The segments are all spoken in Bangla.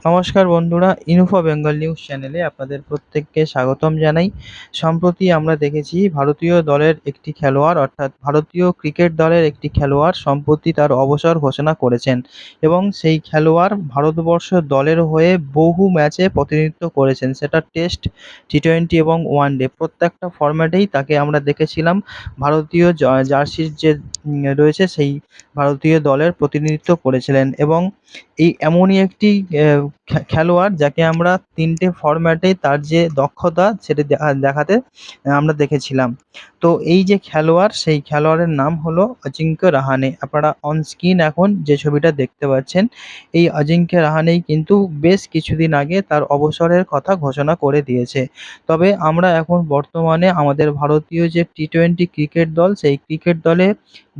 নমস্কার বন্ধুরা, ইনফো বেঙ্গল নিউজ চ্যানেলে আপনাদের প্রত্যেককে স্বাগতম জানাই। সম্প্রতি আমরা দেখেছি ভারতীয় দলের একটি খেলোয়াড় অর্থাৎ ভারতীয় ক্রিকেট দলের একটি খেলোয়াড় সম্প্রতি তার অবসর ঘোষণা করেছেন এবং সেই খেলোয়াড় ভারতবর্ষ দলের হয়ে বহু ম্যাচে প্রতিনিধিত্ব করেছেন, সেটা টেস্ট, টি-20 এবং ওয়ানডে প্রত্যেকটা ফরম্যাটেই তাকে আমরা দেখেছিলাম। ভারতীয় জার্সির যে রয়েছে সেই ভারতীয় দলের প্রতিনিধিত্ব করেছিলেন এবং এই এমনই একটি খেলোয়াড় যাকে আমরা ৩টে ফরম্যাটে তার যে দক্ষতা সেটি দেখাতে আমরা দেখেছিলাম। তো এই যে খেলোয়াড়, সেই খেলোয়াড়ের নাম হলো অজিঙ্ক্য রাহানে। আপনারা অন স্ক্রিন এখন যে ছবিটা দেখতে পাচ্ছেন, এই অজিঙ্ক্য রাহানেই কিন্তু বেশ কিছুদিন আগে তার অবসরের কথা ঘোষণা করে দিয়েছে। তবে আমরা এখন বর্তমানে আমাদের ভারতীয় যে টি-20 ক্রিকেট দল, সেই ক্রিকেট দলে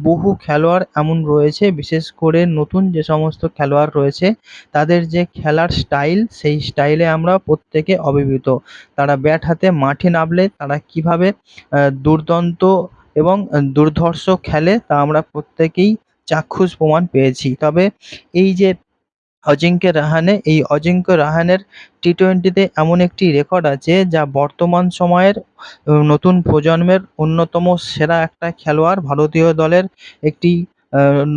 বহু খেলোয়াড় এমন রয়েছে, বিশেষ করে নতুন যে সমস্ত খেলোয়াড় রয়েছে তাদের যে খেলার স্টাইল, সেই স্টাইলে আমরা প্রত্যেকে অভিভূত। তারা ব্যাট হাতে মাঠে নামলে তারা কীভাবে দুর্দান্ত এবং দুর্ধর্ষ খেলে তা আমরা প্রত্যেকেই চাক্ষুষ প্রমাণ পেয়েছি। তবে এই যে অজিঙ্ক্য রাহানের টি-20তে এমন একটি রেকর্ড আছে যা বর্তমান সময়ের নতুন প্রজন্মের অন্যতম সেরা একটা খেলোয়াড়, ভারতীয় দলের একটি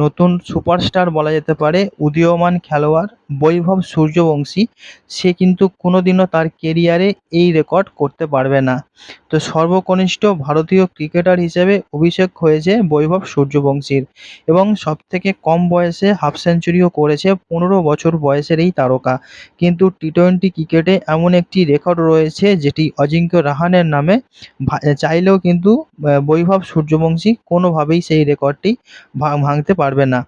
নতুন সুপারস্টার বলা যেতে পারে, উদীয়মান খেলোয়াড় বৈভব সূর্যবংশী। সে কিন্তু কোনোদিনও তার কেরিয়ারে এই রেকর্ড করতে পারবে না। তো সর্বকনিষ্ঠ ভারতীয় ক্রিকেটার হিসেবে অভিষেক হয়েছে বৈভব সূর্যবংশীর এবং সবথেকে কম বয়সে হাফ সেঞ্চুরিও করেছে ১৫ বছর বয়সের এই তারকা। কিন্তু টি-20 ক্রিকেটে এমন একটি রেকর্ড রয়েছে যেটি অজিঙ্ক্য রাহানের নামে। চাইলেও কিন্তু বৈভব সূর্যবংশী কোনোভাবেই সেই রেকর্ডটি ভাঙতে পারবে না।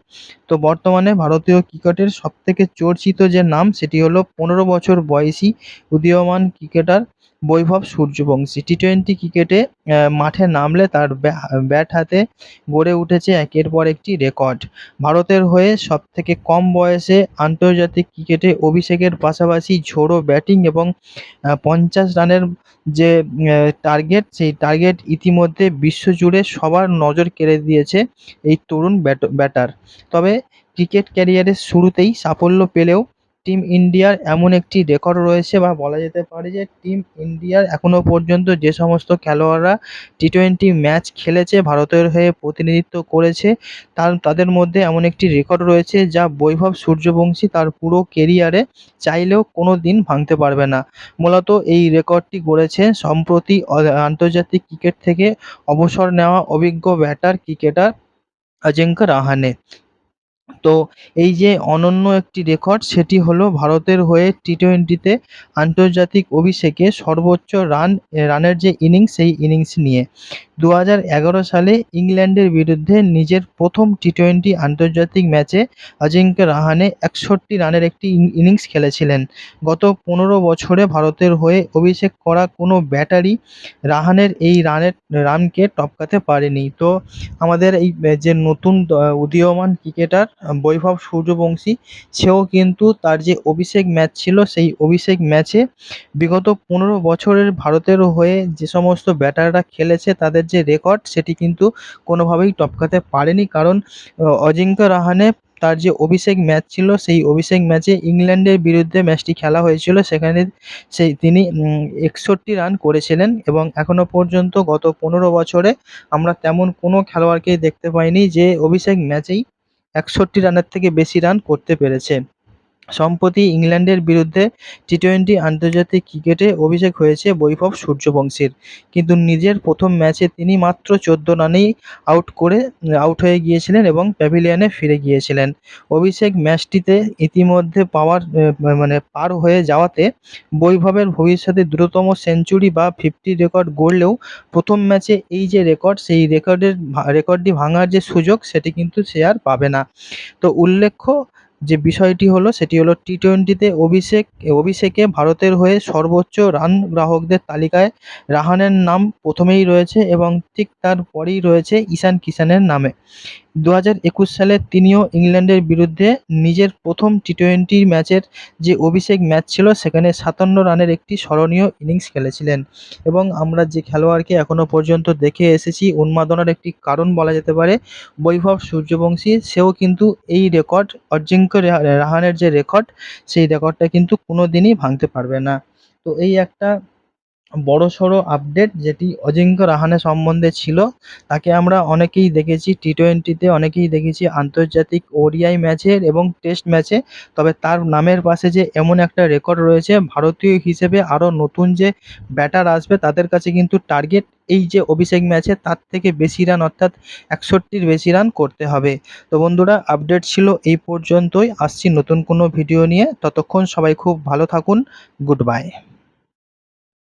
তো বর্তমানে ভারতীয় ক্রিকেটের সবথেকে চর্চিত যে নাম সেটি হলো ১৫ বছর বয়সী উদীয়মান ক্রিকেটার বৈভব সূর্যবংশী। টি-20 ক্রিকেটে মাঠে নামলে তার ব্যাট হাতে গড়ে উঠেছে একের পর একটি রেকর্ড। ভারতের হয়ে সবথেকে কম বয়সে আন্তর্জাতিক ক্রিকেটে অভিষেকের পাশাপাশি ঝোড়ো ব্যাটিং এবং ৫০ রানের যে টার্গেট, সেই টার্গেট ইতিমধ্যে বিশ্বজুড়ে সবার নজর কেড়ে দিয়েছে এই তরুণ ব্যাটার। তবে ক্রিকেট ক্যারিয়ারের শুরুতেই সাফল্য পেলেও টিম ইন্ডিয়ার এমন একটি রেকর্ড রয়েছে, বা বলা যেতে পারে যে টিম ইন্ডিয়ার এখনও পর্যন্ত যে সমস্ত খেলোয়াড়রা টি-20 ম্যাচ খেলেছে, ভারতের হয়ে প্রতিনিধিত্ব করেছে, তাদের মধ্যে এমন একটি রেকর্ড রয়েছে যা বৈভব সূর্যবংশী তার পুরো কেরিয়ারে চাইলেও কোনো দিন ভাঙতে পারবে না। মূলত এই রেকর্ডটি গড়েছে সম্প্রতি আন্তর্জাতিক ক্রিকেট থেকে অবসর নেওয়া অভিজ্ঞ ক্রিকেটার অজিঙ্ক্য রাহানে। তো এই যে অনন্য একটি রেকর্ড, সেটি হলো ভারতের হয়ে টি-20তে আন্তর্জাতিক অভিষেকে সর্বোচ্চ রানের যে ইনিংস, সেই ইনিংস নিয়ে ২০১১ সালে ইংল্যান্ডের বিরুদ্ধে নিজের প্রথম টি-20 আন্তর্জাতিক ম্যাচে অজিঙ্ক্য রাহানে ৬১ রানের একটি ইনিংস খেলেছিলেন। গত ১৫ বছরে ভারতের হয়ে অভিষেক করা কোনো ব্যাটারই রাহানের এই রানকে টপকাতে পারেনি। তো আমাদের এই যে নতুন উদীয়মান ক্রিকেটার বৈভব সূর্যবংশী, সেও কিন্তু তার যে অভিষেক ম্যাচ ছিল, সেই অভিষেক ম্যাচে বিগত ১৫ বছরের ভারতের হয়ে যে সমস্ত ব্যাটাররা খেলেছে তাদের যে রেকর্ড, সেটি কিন্তু কোনোভাবেই টপকাতে পারেনি। কারণ অজিঙ্ক্য রাহানে তার যে অভিষেক ম্যাচ ছিল, সেই অভিষেক ম্যাচে ইংল্যান্ডের বিরুদ্ধে ম্যাচটি খেলা হয়েছিল, সেখানে তিনি ৬১ রান করেছিলেন এবং এখনও পর্যন্ত গত ১৫ বছরে আমরা তেমন কোনো খেলোয়াড়কেই দেখতে পাইনি যে অভিষেক ম্যাচেই ৬১ রানের থেকে বেশি রান করতে পেরেছে। সম্প্রতি ইংল্যান্ডের বিরুদ্ধে টি-20 আন্তর্জাতিক ক্রিকেটে অভিষেক হয়েছে বৈভব সূর্যবংশীর। কিন্তু নিজের প্রথম ম্যাচে তিনি মাত্র ১৪ রানেই আউট হয়ে গিয়েছিলেন এবং প্যাভিলিয়নে ফিরে গিয়েছিলেন। অভিষেক ম্যাচটিতে ইতিমধ্যে পার হয়ে যাওয়াতে বৈভবের ভবিষ্যতে দ্রুততম সেঞ্চুরি বা 50 রেকর্ড গড়লেও প্রথম ম্যাচে এই যে রেকর্ড, সেই রেকর্ডটি ভাঙার যে সুযোগ, সেটি কিন্তু সে আর পাবে না। তো উল্লেখ্য যে বিষয়টি হলো, সেটি হলো টি-20তে অভিষেকে ভারতের হয়ে সর্বোচ্চ রান গ্রাহকদের তালিকায় রাহানের নাম প্রথমেই রয়েছে এবং ঠিক তার পরেই রয়েছে ঈশান কিষানের নামে। 2021 সালে তিনিও ইংল্যান্ডের বিরুদ্ধে নিজের প্রথম টি-টোয়েন্টি ম্যাচের যে অভিষেক ম্যাচ ছিল সেখানে 57 রানের একটি স্মরণীয় ইনিংস খেলেছিলেন এবং আমরা যে খেলোয়াড়কে এখনো পর্যন্ত দেখে এসেছি উন্মাদনার একটি কারণ বলা যেতে পারে বৈভব সূর্যবংশী, সেও কিন্তু এই রেকর্ড অজিঙ্ক্য রাহানের যে রেকর্ড সেই রেকর্ডটা কিন্তু কোনোদিনই ভাঙতে পারবে না। তো এই একটা বড়সড় আপডেট যেটি অজিঙ্ক্য রাহানে সম্বন্ধে ছিল। তাকে আমরা অনেকেই দেখেছি টি-টোয়েন্টিতে, অনেকেই দেখেছি আন্তর্জাতিক ওডিআই ম্যাচে এবং টেস্ট ম্যাচে। তবে তার নামের পাশে যে এমন একটা রেকর্ড রয়েছে, ভারতীয় হিসেবে আরও নতুন যে ব্যাটার আসবে তাদের কাছে কিন্তু টার্গেট এই যে অভিষেক ম্যাচে তার থেকে বেশি রান অর্থাৎ 61-র বেশি রান করতে হবে। তো বন্ধুরা, আপডেট ছিল এই পর্যন্তই। আসছি নতুন কোনো ভিডিও নিয়ে, ততক্ষণ সবাই খুব ভালো থাকুন। Good bye.